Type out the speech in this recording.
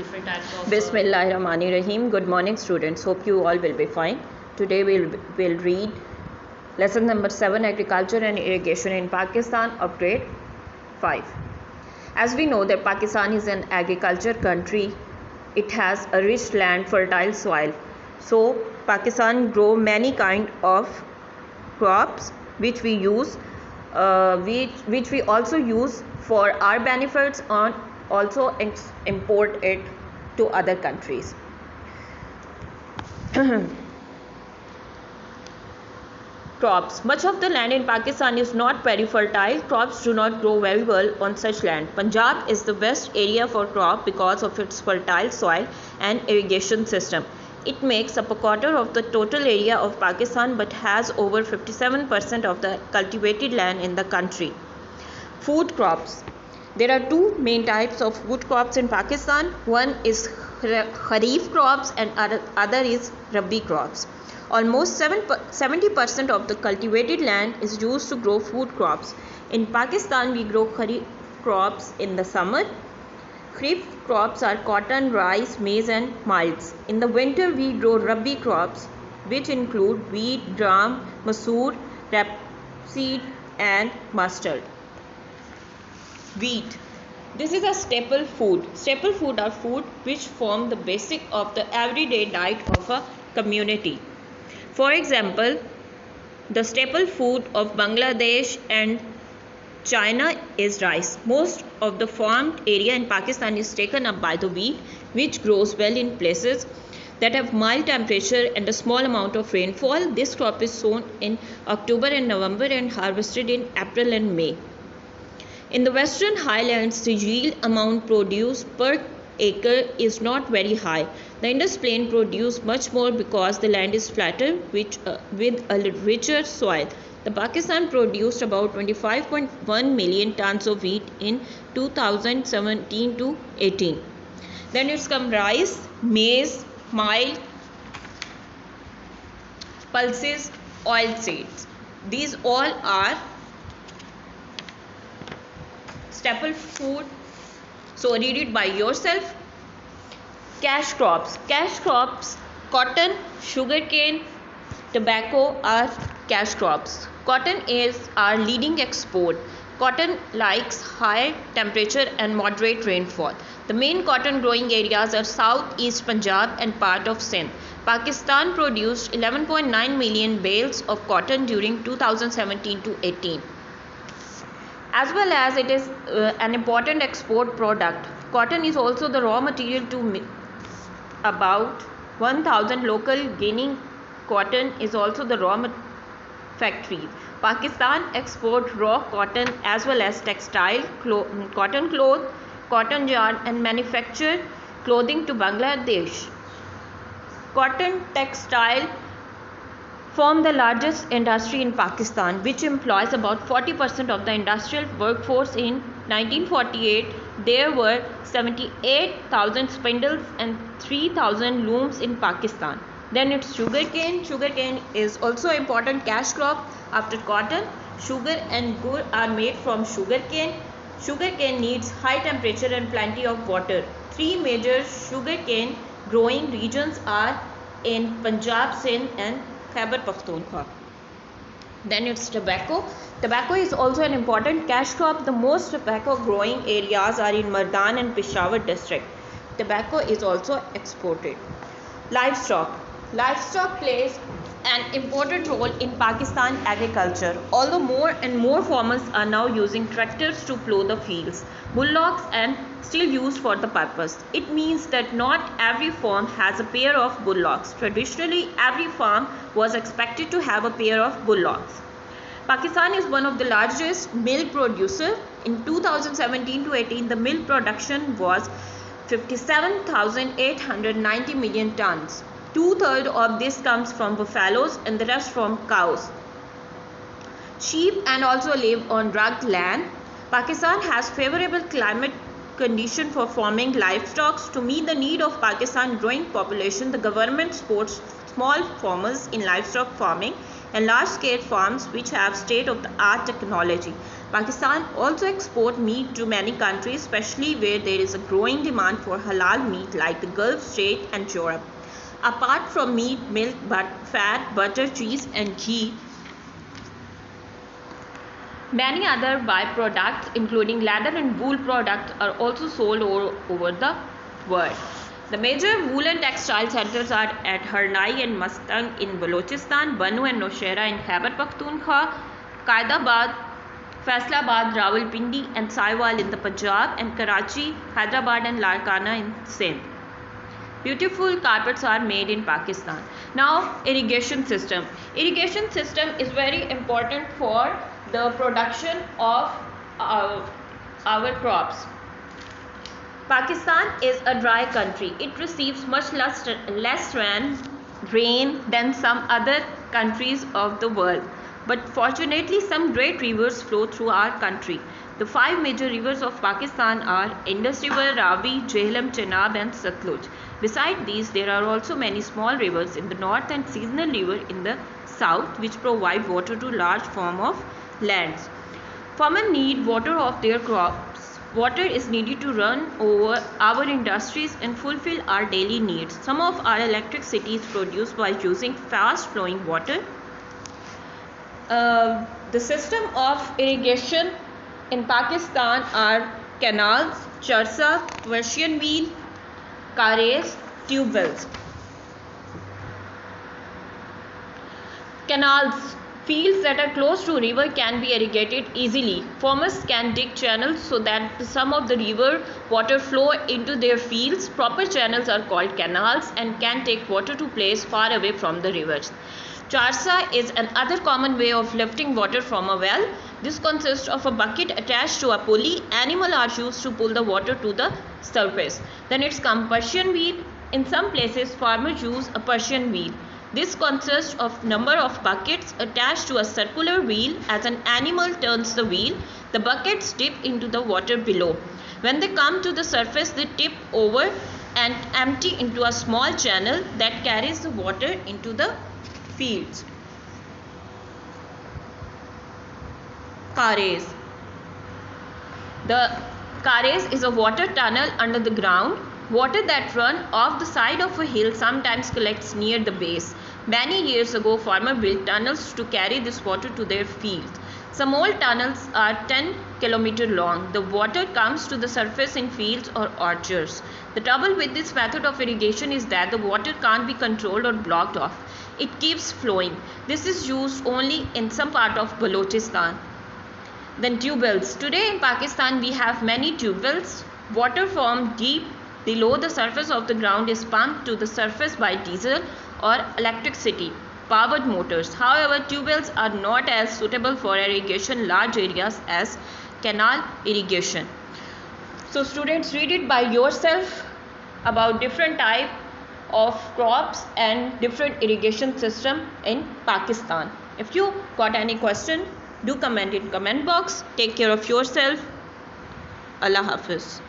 different types of Bismillahirrahmanirrahim. Good morning, students. Hope you all will be fine. Today we'll read lesson number 7, Agriculture and Irrigation in Pakistan of grade 5. As we know that Pakistan is an agriculture country. It has a rich land, fertile soil. So Pakistan grow many kind of crops which we use, which we also use for our benefits and also import it to other countries. Crops. Much of the land in Pakistan is not very fertile. Crops do not grow very well on such land. Punjab is the best area for crop because of its fertile soil and irrigation system. It makes up a quarter of the total area of Pakistan but has over 57% of the cultivated land in the country. Food crops. There are two main types of food crops in Pakistan. One is Kharif crops and other is Rabi crops. Almost 70% of the cultivated land is used to grow food crops. In Pakistan, we grow Kharif crops in the summer. Kharif crops are cotton, rice, maize and maize. In the winter, we grow Rabi crops, which include wheat, gram, masoor, rapeseed and mustard. Wheat. This is a staple food. Staple food are food which form the basic of the everyday diet of a community. For example, the staple food of Bangladesh and China is rice. Most of the farmed area in Pakistan is taken up by the wheat, which grows well in places that have mild temperature and a small amount of rainfall. This crop is sown in October and November and harvested in April and May. In the Western Highlands, the yield amount produced per acre is not very high. The Indus Plain produce much more because the land is flatter with a richer soil. The Pakistan produced about 25.1 million tons of wheat in 2017 to 18. Then it's come rice, maize, mild, pulses, oil seeds. These all are staple food. So read it by yourself. Cash crops. Cash crops, cotton, sugarcane, tobacco are cash crops. Cotton is our leading export. Cotton likes high temperature and moderate rainfall. The main cotton growing areas are southeast Punjab and part of Sindh. Pakistan produced 11.9 million bales of cotton during 2017 to 18. As well as it is an important export product. Cotton is also the raw material to about 1,000 local Guinea. Cotton is also the raw factories. Pakistan export raw cotton as well as textile, cotton cloth, cotton yarn and manufactured clothing to Bangladesh. Cotton textile form the largest industry in Pakistan, which employs about 40% of the industrial workforce. In 1948, there were 78,000 spindles and 3,000 looms in Pakistan. Then it's sugarcane. Sugarcane is also an important cash crop. After cotton, sugar and gur are made from sugarcane. Sugarcane needs high temperature and plenty of water. Three major sugarcane growing regions are in Punjab, Sindh and Khyber Pakhtunkhwa. Then it's tobacco. Tobacco is also an important cash crop. The most tobacco growing areas are in Mardan and Peshawar district. Tobacco is also exported. Livestock. Livestock plays an important role in Pakistan agriculture. Although more and more farmers are now using tractors to plough the fields, bullocks are still used for the purpose. It means that not every farm has a pair of bullocks. Traditionally, every farm was expected to have a pair of bullocks. Pakistan is one of the largest milk producers. In 2017 to 18, the milk production was 57,890 million tons. 2/3 of this comes from buffaloes and the rest from cows. Sheep and also live on rugged land. Pakistan has favorable climate condition for farming livestock. To meet the need of Pakistan growing population, the government supports small farmers in livestock farming and large-scale farms which have state-of-the-art technology. Pakistan also export meat to many countries, especially where there is a growing demand for halal meat like the Gulf state and Europe. Apart from meat, milk, fat, butter, cheese and ghee, many other byproducts including leather and wool products are also sold all over the world. The major woolen textile centers are at Harnai and Mustang in Balochistan, Bannu and Nowshera in Khyber Pakhtunkhwa, Qaidabad, Faisalabad, Rawalpindi and Saiwal in the Punjab, and Karachi, Hyderabad and Larkana in Sindh. Beautiful carpets are made in Pakistan. Now, irrigation system. Irrigation system is very important for the production of our crops. Pakistan is a dry country. It receives much less rain than some other countries of the world. But fortunately, some great rivers flow through our country. The 5 major rivers of Pakistan are Indus River, Ravi, Jhelum, Chenab and Satluj. Besides these, there are also many small rivers in the north and seasonal river in the south which provide water to large form of lands. Farmers need water of their crops. Water is needed to run over our industries and fulfill our daily needs. Some of our electricity is produced by using fast flowing water. The system of irrigation in Pakistan are canals, charsa, Persian wheel, kares, tube wells. Canals. Fields that are close to river can be irrigated easily. Farmers can dig channels so that some of the river water flow into their fields. Proper channels are called canals and can take water to place far away from the rivers. Charsa is another common way of lifting water from a well. This consists of a bucket attached to a pulley. Animals are used to pull the water to the surface. Then it's come Persian wheel. In some places, farmers use a Persian wheel. This consists of number of buckets attached to a circular wheel. As an animal turns the wheel, the buckets dip into the water below. When they come to the surface, they tip over and empty into a small channel that carries the water into the fields. Kares. The kares is a water tunnel under the ground. Water that runs off the side of a hill sometimes collects near the base. Many years ago, farmers built tunnels to carry this water to their fields. Some old tunnels are 10 km long. The water comes to the surface in fields or orchards. The trouble with this method of irrigation is that the water can't be controlled or blocked off. It keeps flowing. This is used only in some part of Balochistan. Then tube wells. Today in Pakistan, we have many tube wells. Water from deep below the surface of the ground is pumped to the surface by diesel or electricity powered motors. However, tube wells are not as suitable for irrigation large areas as canal irrigation. So students, read it by yourself about different type of crops and different irrigation system in Pakistan. If you got any question, do comment in comment box. Take care of yourself. Allah Hafiz.